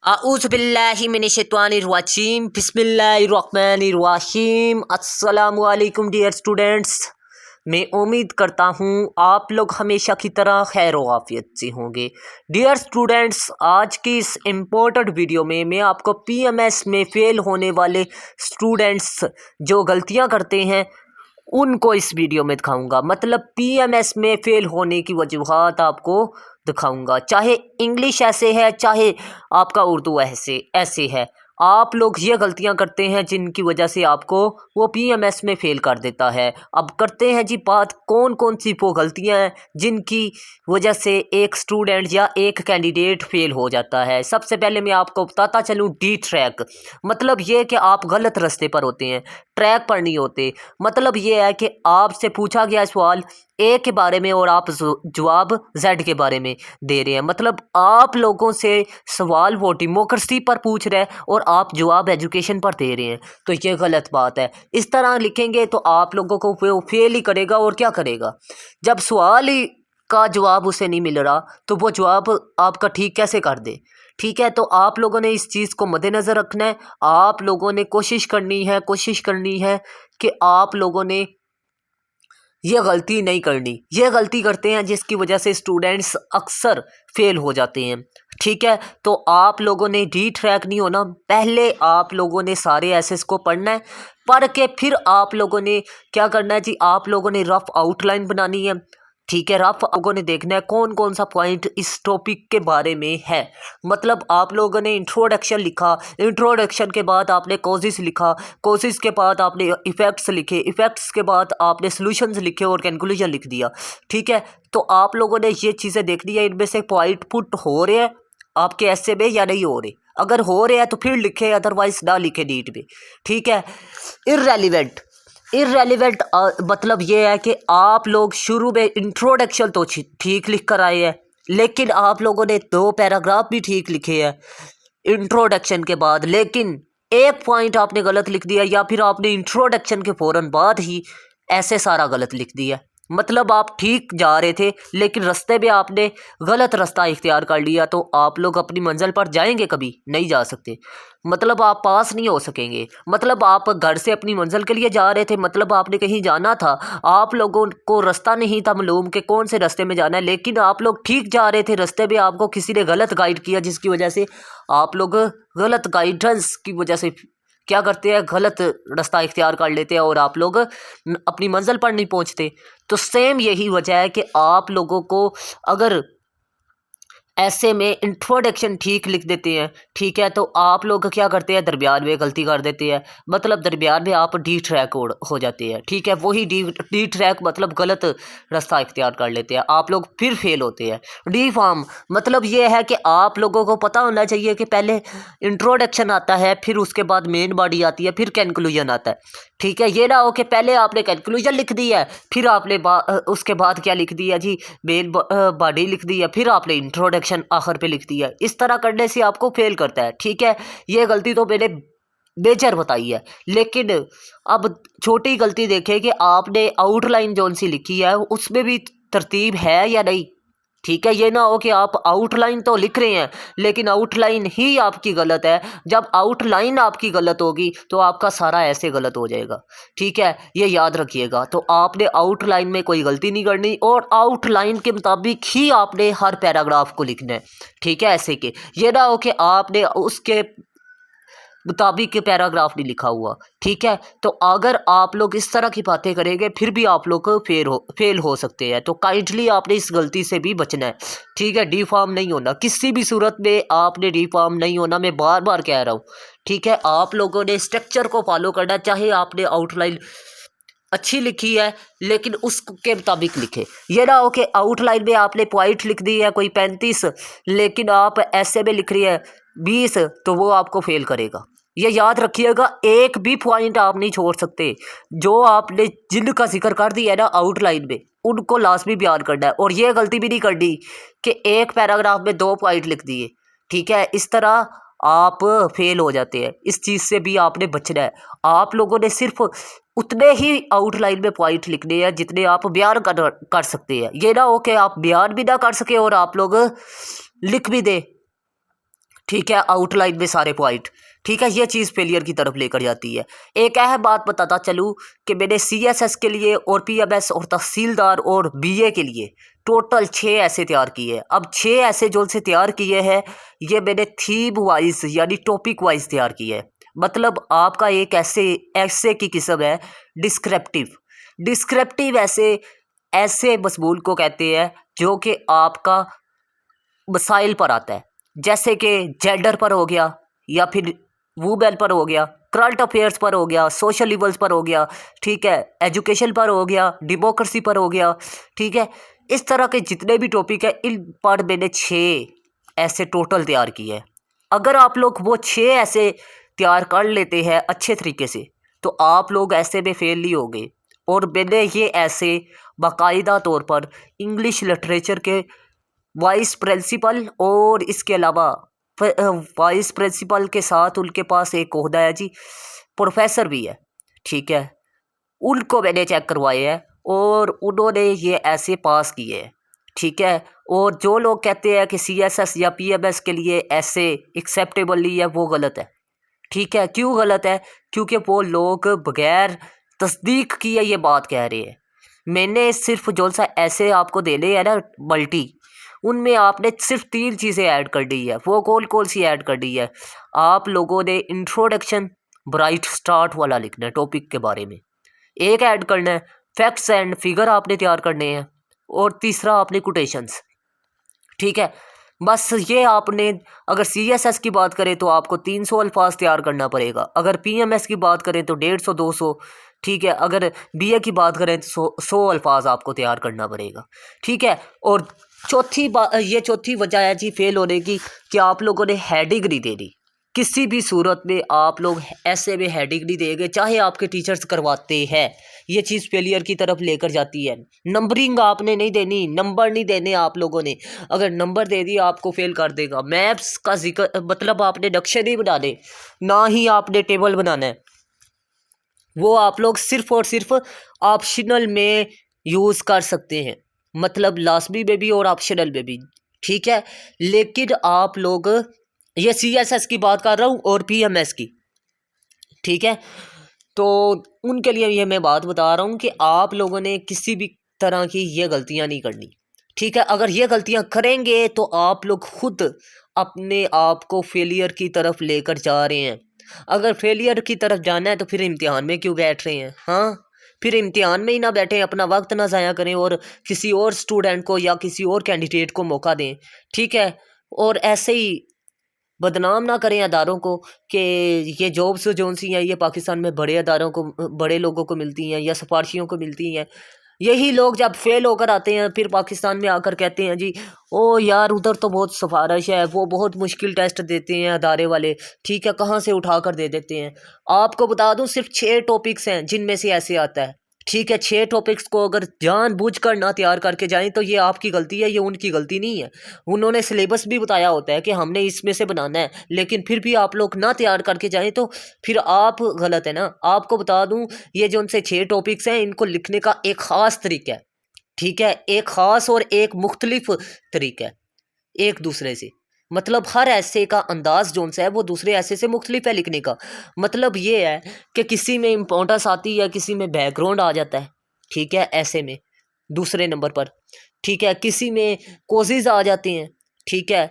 आऊज़ुबिल्लाहिमिनश्शैतानिर्रजीम बिस्मिल्लाहिर्रहमानिर्रहीम। अस्सलामुअलैकुम dear students, मैं उम्मीद करता हूँ आप लोग हमेशा की तरह खैर व आफियत से होंगे। डियर स्टूडेंट्स, आज की इस इम्पोर्टेंट वीडियो में मैं आपको पीएमएस में फ़ेल होने वाले स्टूडेंट्स जो गलतियाँ करते हैं उनको इस वीडियो में दिखाऊंगा। मतलब पीएमएस में फ़ेल होने की वजूहात आपको दिखाऊंगा। चाहे इंग्लिश ऐसे है, चाहे आपका उर्दू ऐसे ऐसे है, आप लोग ये गलतियां करते हैं जिनकी वजह से आपको वो पीएमएस में फ़ेल कर देता है। अब करते हैं जी बात, कौन कौन सी वो गलतियां हैं जिनकी वजह से एक स्टूडेंट या एक कैंडिडेट फ़ेल हो जाता है। सबसे पहले मैं आपको बताता चलूँ डी ट्रैक। मतलब ये कि आप गलत रास्ते पर होते हैं, ट्रैक पर नहीं होते। मतलब ये है कि आपसे पूछा गया सवाल ए के बारे में और आप जवाब जेड के बारे में दे रहे हैं। मतलब आप लोगों से सवाल वो डेमोक्रेसी पर पूछ रहे हैं और आप जवाब एजुकेशन पर दे रहे हैं, तो ये गलत बात है। इस तरह लिखेंगे तो आप लोगों को वो फेल ही करेगा। और क्या करेगा, जब सवाल ही का जवाब उसे नहीं मिल रहा तो वो जवाब आपका ठीक कैसे कर दे। ठीक है, तो आप लोगों ने इस चीज़ को मद्देनज़र रखना है। आप लोगों ने कोशिश करनी है कि आप लोगों ने ये गलती नहीं करनी। ये गलती करते हैं जिसकी वजह से स्टूडेंट्स अक्सर फेल हो जाते हैं। ठीक है, तो आप लोगों ने डी ट्रैक नहीं होना। पहले आप लोगों ने सारे एसेस को पढ़ना है, पढ़ के फिर आप लोगों ने क्या करना है जी, आप लोगों ने रफ आउटलाइन बनानी है। ठीक है, रफ लोगों ने देखना है कौन कौन सा पॉइंट इस टॉपिक के बारे में है। मतलब आप लोगों ने इंट्रोडक्शन लिखा, इंट्रोडक्शन के बाद आपने कॉजेस लिखा, कॉजेस के बाद आपने इफ़ेक्ट्स लिखे, इफ़ेक्ट्स के बाद आपने सॉल्यूशंस लिखे और कंक्लूजन लिख दिया। ठीक है, तो आप लोगों ने ये चीज़ें देखनी है, इनमें से पॉइंट पुट हो रहे हैं आपके ऐसे में या नहीं हो रहे। अगर हो रहे हैं तो फिर लिखे, अदरवाइज ना लिखे नीट में। ठीक है, इररेलीवेंट इररेलीवेंट मतलब ये है कि आप लोग शुरू में इंट्रोडक्शन तो ठीक लिख कर आए हैं, लेकिन आप लोगों ने 2 पैराग्राफ भी ठीक लिखे हैं इंट्रोडक्शन के बाद, लेकिन एक पॉइंट आपने गलत लिख दिया, या फिर आपने इंट्रोडक्शन के फ़ौरन बाद ही ऐसे सारा गलत लिख दिया। मतलब आप ठीक जा रहे थे लेकिन रास्ते में आपने गलत रास्ता इख्तियार कर लिया, तो आप लोग अपनी मंजिल पर जाएंगे कभी नहीं जा सकते। मतलब आप पास नहीं हो सकेंगे। मतलब आप घर से अपनी मंजिल के लिए जा रहे थे, मतलब आपने कहीं जाना था, आप लोगों को रास्ता नहीं था मालूम कि कौन से रास्ते में जाना है, लेकिन आप लोग ठीक जा रहे थे, रास्ते में आपको किसी ने गलत गाइड किया, जिसकी वजह से आप लोग गलत गाइडेंस की वजह से क्या करते हैं, गलत रास्ता इख्तियार कर लेते हैं और आप लोग अपनी मंजिल पर नहीं पहुंचते। तो सेम यही वजह है कि आप लोगों को अगर ऐसे में इंट्रोडक्शन ठीक लिख देते हैं, ठीक है, तो आप लोग क्या करते हैं, दरमियान में गलती कर देते हैं। मतलब दरमियान में आप डी ट्रैक हो जाते हैं। ठीक है, वही डी ट्रैक मतलब गलत रास्ता इख्तियार कर लेते हैं, आप लोग फिर फेल होते हैं। डी फॉर्म मतलब ये है कि आप लोगों को पता होना चाहिए कि पहले इंट्रोडक्शन आता है, फिर उसके बाद मेन बॉडी आती है, फिर कंक्लूजन आता है। ठीक है, ये ना हो कि पहले आपने कंक्लूजन लिख दिया है, फिर आपने उसके बाद क्या लिख दिया जी, मेन बॉडी लिख दी है, फिर आपने इंट्रोडक्शन आखिर पे लिख दिया। इस तरह करने से आपको फेल करता है। ठीक है, ये गलती तो मैंने मेजर बताई है, लेकिन अब छोटी गलती देखें कि आपने आउटलाइन जोन सी लिखी है उसमें भी तरतीब है या नहीं। ठीक है, ये ना हो कि आप आउटलाइन तो लिख रहे हैं लेकिन आउटलाइन ही आपकी गलत है। जब आउटलाइन आपकी गलत होगी तो आपका सारा ऐसे गलत हो जाएगा। ठीक है, ये याद रखिएगा। तो आपने आउटलाइन में कोई गलती नहीं करनी और आउटलाइन के मुताबिक ही आपने हर पैराग्राफ को लिखना है। ठीक है, ऐसे के ये ना हो कि आपने उसके मुताबिक के पैराग्राफ नहीं लिखा हुआ। ठीक है, तो अगर आप लोग इस तरह की बातें करेंगे फिर भी आप लोग फेल हो सकते हैं। तो काइंडली आपने इस गलती से भी बचना है। ठीक है, डी फॉर्म नहीं होना, किसी भी सूरत में आपने डी फॉर्म नहीं होना, मैं बार बार कह रहा हूँ। ठीक है, आप लोगों ने स्ट्रक्चर को फॉलो करना, चाहे आपने आउटलाइन अच्छी लिखी है लेकिन उसके मुताबिक लिखे। ये ना हो कि आउटलाइन में आपने पॉइंट लिख दी है कोई 35, लेकिन आप ऐसे में लिख रही है 20, तो वो आपको फेल करेगा। ये याद रखिएगा, एक भी पॉइंट आप नहीं छोड़ सकते। जो आपने जिनका जिक्र कर दिया है ना आउटलाइन में, उनको लाजमी बयान करना है। और ये गलती भी नहीं करनी कि एक पैराग्राफ में 2 पॉइंट लिख दिए। ठीक है, इस तरह आप फेल हो जाते हैं। इस चीज़ से भी आपने बचना है। आप लोगों ने सिर्फ उतने ही आउटलाइन में पॉइंट लिखने हैं जितने आप बयान कर सकते हैं। ये ना हो कि आप बयान भी ना कर सके और आप लोग लिख भी दें। ठीक है, आउटलाइन में सारे पॉइंट। ठीक है, ये चीज़ फेलियर की तरफ लेकर जाती है। एक यह बात बताता चलूँ कि मैंने CSS के लिए और PMS और तहसीलदार और BA के लिए टोटल 6 ऐसे तैयार किए। अब 6 ऐसे जो से तैयार किए हैं, ये मैंने थीम वाइज यानी टॉपिक वाइज तैयार किए हैं। मतलब आपका एक ऐसे की किस्म है डिस्क्रिप्टिव। डिस्क्रिप्टिव ऐसे ऐसे मजमून को कहते हैं जो कि आपका मसाइल पर आता है, जैसे कि जेंडर पर हो गया, या फिर वुमेन पर हो गया, करंट अफेयर्स पर हो गया, सोशल इवल्स पर हो गया, ठीक है, एजुकेशन पर हो गया, डेमोक्रेसी पर हो गया। ठीक है, इस तरह के जितने भी टॉपिक है इन पर मैंने 6 ऐसे टोटल तैयार किए हैं। अगर आप लोग वो 6 ऐसे तैयार कर लेते हैं अच्छे तरीके से, तो आप लोग ऐसे में फेल नहीं होंगे। और मैंने ये ऐसे बाकायदा तौर पर इंग्लिश लिटरेचर के वाइस प्रिंसिपल और इसके अलावा वाइस प्रिंसिपल के साथ उनके पास एक ओहदा है जी, प्रोफेसर भी है। ठीक है, उनको मैंने चेक करवाए हैं और उन्होंने ये ऐसे पास किए हैं। ठीक है, और जो लोग कहते हैं कि CSS या PMS के लिए ऐसे एक्सेप्टेबल नहीं है, वो गलत है। ठीक है, क्यों गलत है? क्योंकि वो लोग बगैर तस्दीक किए ये बात कह रहे हैं। मैंने सिर्फ जो सा ऐसे आपको देने हैं ना मल्टी, उनमें आपने सिर्फ 3 चीज़ें ऐड कर दी है। वो कौन कौन सी ऐड कर दी है? आप लोगों ने इंट्रोडक्शन ब्राइट स्टार्ट वाला लिखना है टॉपिक के बारे में, एक ऐड करना है, फैक्ट्स एंड फिगर आपने तैयार करने हैं, और तीसरा आपने कोटेशंस। ठीक है, बस ये आपने अगर CSS की बात करें तो आपको 300 अल्फाज तैयार करना पड़ेगा। अगर PMS की बात करें तो 150-200। ठीक है, अगर BA की बात करें तो 100 अल्फाज आपको तैयार करना पड़ेगा। ठीक है, और चौथी वजह है जी फेल होने की कि आप लोगों ने हेडिंग नहीं दे दी। किसी भी सूरत में आप लोग ऐसे में हेडिंग नहीं देंगे, चाहे आपके टीचर्स करवाते हैं। ये चीज़ फेलियर की तरफ लेकर जाती है। नंबरिंग आपने नहीं देनी, नंबर नहीं देने आप लोगों ने। अगर नंबर दे दिया आपको फेल कर देगा। मैप्स का जिक्र मतलब आपने नक्शे नहीं बनाने, ना ही आपने टेबल बनाना है। वो आप लोग सिर्फ और सिर्फ ऑप्शनल में यूज़ कर सकते हैं, मतलब लाजमी में भी और ऑप्शनल में भी। ठीक है, लेकिन आप लोग, ये CSS की बात कर रहा हूँ और PMS की। ठीक है, तो उनके लिए ये मैं बात बता रहा हूँ कि आप लोगों ने किसी भी तरह की ये गलतियाँ नहीं करनी। ठीक है, अगर ये गलतियाँ करेंगे तो आप लोग खुद अपने आप को फेलियर की तरफ लेकर जा रहे हैं। अगर फेलियर की तरफ जाना है तो फिर इम्तिहान में क्यों बैठ रहे हैं? हाँ, फिर इम्तिहान में ही ना बैठें, अपना वक्त ना ज़ाया करें और किसी और स्टूडेंट को या किसी और कैंडिडेट को मौका दें। ठीक है, और ऐसे ही बदनाम ना करें अदारों को कि ये जॉब्स जो सी हैं ये पाकिस्तान में बड़े अदारों को, बड़े लोगों को मिलती हैं या सिफारशियों को मिलती हैं। यही लोग जब फेल होकर आते हैं फिर पाकिस्तान में आकर कहते हैं जी, ओ यार उधर तो बहुत सिफारिश है, वो बहुत मुश्किल टेस्ट देते हैं अदारे वाले। ठीक है, कहाँ से उठा कर दे देते हैं। आपको बता दूं सिर्फ 6 टॉपिक्स हैं जिनमें से ऐसे आता है। ठीक है, 6 टॉपिक्स को अगर जानबूझकर ना तैयार करके जाएं तो ये आपकी गलती है, ये उनकी गलती नहीं है। उन्होंने सिलेबस भी बताया होता है कि हमने इसमें से बनाना है, लेकिन फिर भी आप लोग ना तैयार करके जाएं तो फिर आप गलत है ना। आपको बता दूं ये जो उनसे 6 टॉपिक्स हैं इनको लिखने का एक ख़ास तरीका है। ठीक है, एक ख़ास और एक मुख्तलिफ तरीका है एक दूसरे से। मतलब हर ऐसे का अंदाज जोन सा है वो दूसरे ऐसे से मुख्तलिफ है लिखने का। मतलब ये है कि किसी में इम्पोर्टेंस आती है, किसी में बैकग्राउंड आ जाता है। ठीक है, ऐसे में दूसरे नंबर पर। ठीक है, किसी में कोजेज आ जाते हैं। ठीक है,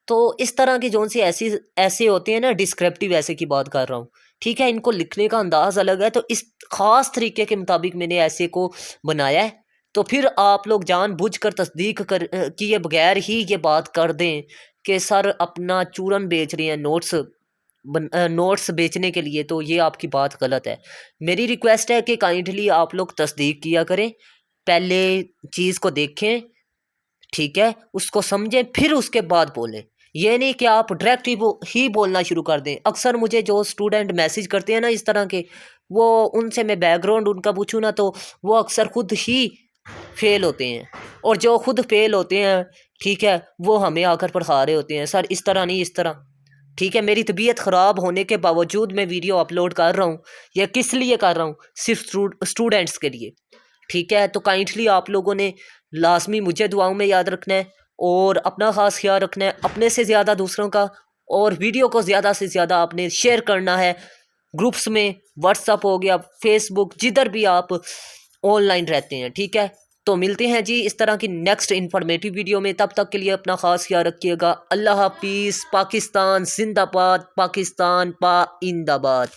तो इस तरह की जोन सी ऐसी ऐसे होते हैं ना, डिस्क्रिप्टिव ऐसे की बात कर रहा हूँ। ठीक है, इनको लिखने का अंदाज अलग है, तो इस ख़ास तरीके के मुताबिक मैंने ऐसे को बनाया है। तो फिर आप लोग जानबूझकर तस्दीक किए बगैर ही ये बात कर दें कि सर अपना चूरन बेच रहे हैं नोट्स बेचने के लिए, तो ये आपकी बात गलत है। मेरी रिक्वेस्ट है कि काइंडली आप लोग तस्दीक किया करें, पहले चीज़ को देखें। ठीक है, उसको समझें फिर उसके बाद बोलें। ये नहीं कि आप डायरेक्ट ही बोलना शुरू कर दें। अक्सर मुझे जो स्टूडेंट मैसेज करते हैं ना इस तरह के, वो उनसे मैं बैकग्राउंड उनका पूछूँ ना तो वो अक्सर खुद ही फेल होते हैं, और जो खुद फेल होते हैं ठीक है वो हमें आकर पढ़ा रहे होते हैं, सर इस तरह नहीं इस तरह। ठीक है, मेरी तबीयत ख़राब होने के बावजूद मैं वीडियो अपलोड कर रहा हूँ। यह किस लिए कर रहा हूँ? सिर्फ स्टूडेंट्स के लिए। ठीक है, तो काइंडली आप लोगों ने लाजमी मुझे दुआओं में याद रखना है और अपना ख़ास ख्याल रखना है, अपने से ज़्यादा दूसरों का। और वीडियो को ज़्यादा से ज़्यादा आपने शेयर करना है ग्रुप्स में, व्हाट्सअप हो गया, फेसबुक, जिधर भी आप ऑनलाइन रहते हैं, ठीक है। तो मिलते हैं जी इस तरह की नेक्स्ट इन्फॉर्मेटिव वीडियो में। तब तक के लिए अपना ख़ास ख्याल रखिएगा। अल्लाह हाफिज़। पाकिस्तान जिंदाबाद, पाकिस्तान पाइंदाबाद।